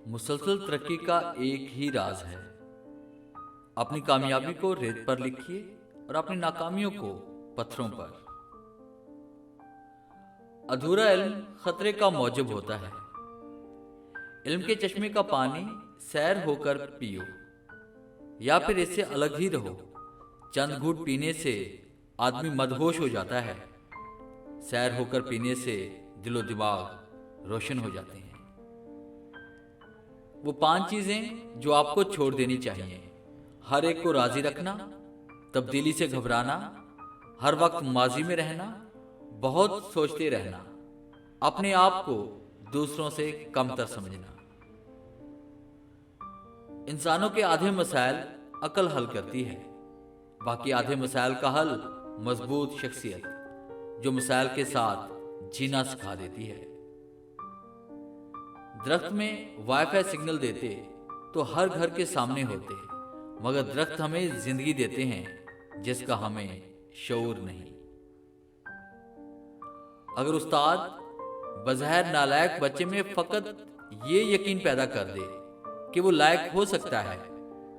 मुसलसल तरक्की का एक ही राज है। अपनी कामयाबी को रेत पर लिखिए और अपनी नाकामियों को पत्थरों पर। अधूरा इल्म खतरे का मौजब होता है। इल्म के चश्मे का पानी सैर होकर पियो या फिर इससे अलग ही रहो। चंद घूंट पीने से आदमी मदहोश हो जाता है, सैर होकर पीने से दिलो दिमाग रोशन हो जाते हैं। वो 5 चीजें जो आपको छोड़ देनी चाहिए: हर एक को राजी रखना, तब्दीली से घबराना, हर वक्त माजी में रहना, बहुत सोचते रहना, अपने आप को दूसरों से कमतर समझना। इंसानों के आधे मसाइल अकल हल करती है, बाकी आधे मसाइल का हल मजबूत शख्सियत, जो मसाइल के साथ जीना सिखा देती है। दरख्त में वाईफाई सिग्नल देते तो हर घर के सामने होते, मगर दरख्त हमें जिंदगी देते हैं जिसका हमें शऊर नहीं। अगर उस्ताद बज़ाहिर नालायक बच्चे में फकत ये यकीन पैदा कर दे कि वो लायक हो सकता है,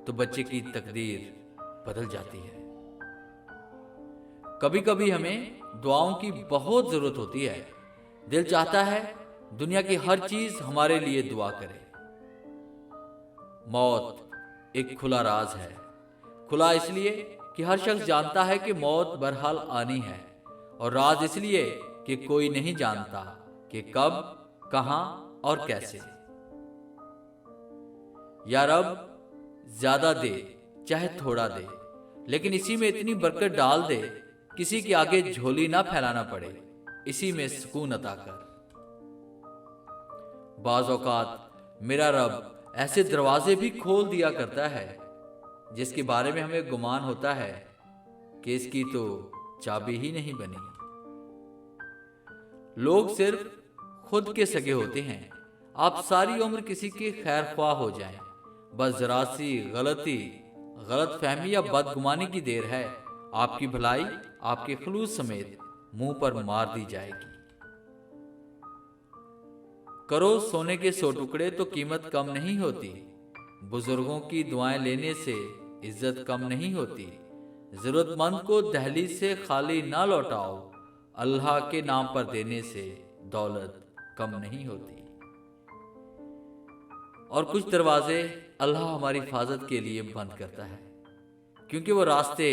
तो बच्चे की तकदीर बदल जाती है। कभी कभी हमें दुआओं की बहुत जरूरत होती है। दिल चाहता है दुनिया की हर चीज हमारे लिए दुआ करे। मौत एक खुला राज है। खुला इसलिए कि हर शख्स जानता है कि मौत बहरहाल आनी है, और राज इसलिए कि कोई नहीं जानता कि कब, कहां और कैसे। या रब ज्यादा दे चाहे थोड़ा दे, लेकिन इसी में इतनी बरकत डाल दे किसी के आगे झोली ना फैलाना पड़े, इसी में सुकून अता कर। बाज़ औकात मेरा रब ऐसे दरवाजे भी खोल दिया करता है जिसके बारे में हमें गुमान होता है कि इसकी तो चाबी ही नहीं बनी। लोग सिर्फ खुद के सगे होते हैं। आप सारी उम्र किसी के खैर ख्वाह हो जाएं, बस जरा सी गलती, गलत फहमी या बदगुमानी की देर है, आपकी भलाई आपके खलूस समेत मुंह पर मार दी जाएगी। करो सोने के 100 टुकड़े तो कीमत कम नहीं होती। बुजुर्गों की दुआएं लेने से इज्जत कम नहीं होती। जरूरतमंद को दहलीज से खाली ना लौटाओ, अल्लाह के नाम पर देने से दौलत कम नहीं होती। और कुछ दरवाजे अल्लाह हमारी हिफाजत के लिए बंद करता है, क्योंकि वो रास्ते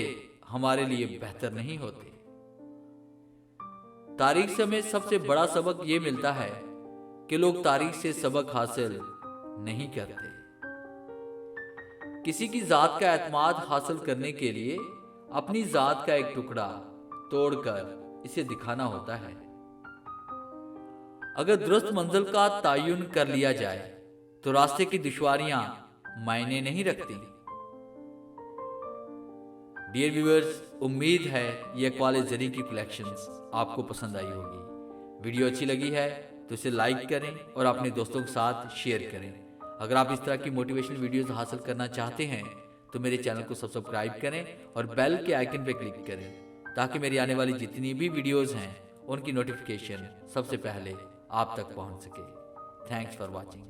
हमारे लिए बेहतर नहीं होते। तारीख से हमें सबसे बड़ा सबक ये मिलता है कि लोग तारीख से सबक हासिल नहीं करते। किसी की जात का एतमाद हासिल करने के लिए अपनी जात का एक टुकड़ा तोड़कर इसे दिखाना होता है। अगर दुरुस्त मंजिल का तयन कर लिया जाए तो रास्ते की दुश्वारियां मायने नहीं रखती। डियर व्यूअर्स, उम्मीद है ये इकबाल ज़री की कलेक्शंस आपको पसंद आई होगी। वीडियो अच्छी लगी है तो इसे लाइक करें और अपने दोस्तों के साथ शेयर करें। अगर आप इस तरह की मोटिवेशनल वीडियोस हासिल करना चाहते हैं तो मेरे चैनल को सब्सक्राइब करें और बेल के आइकन पर क्लिक करें, ताकि मेरी आने वाली जितनी भी वीडियोस हैं उनकी नोटिफिकेशन सबसे पहले आप तक पहुंच सके। Thanks for watching.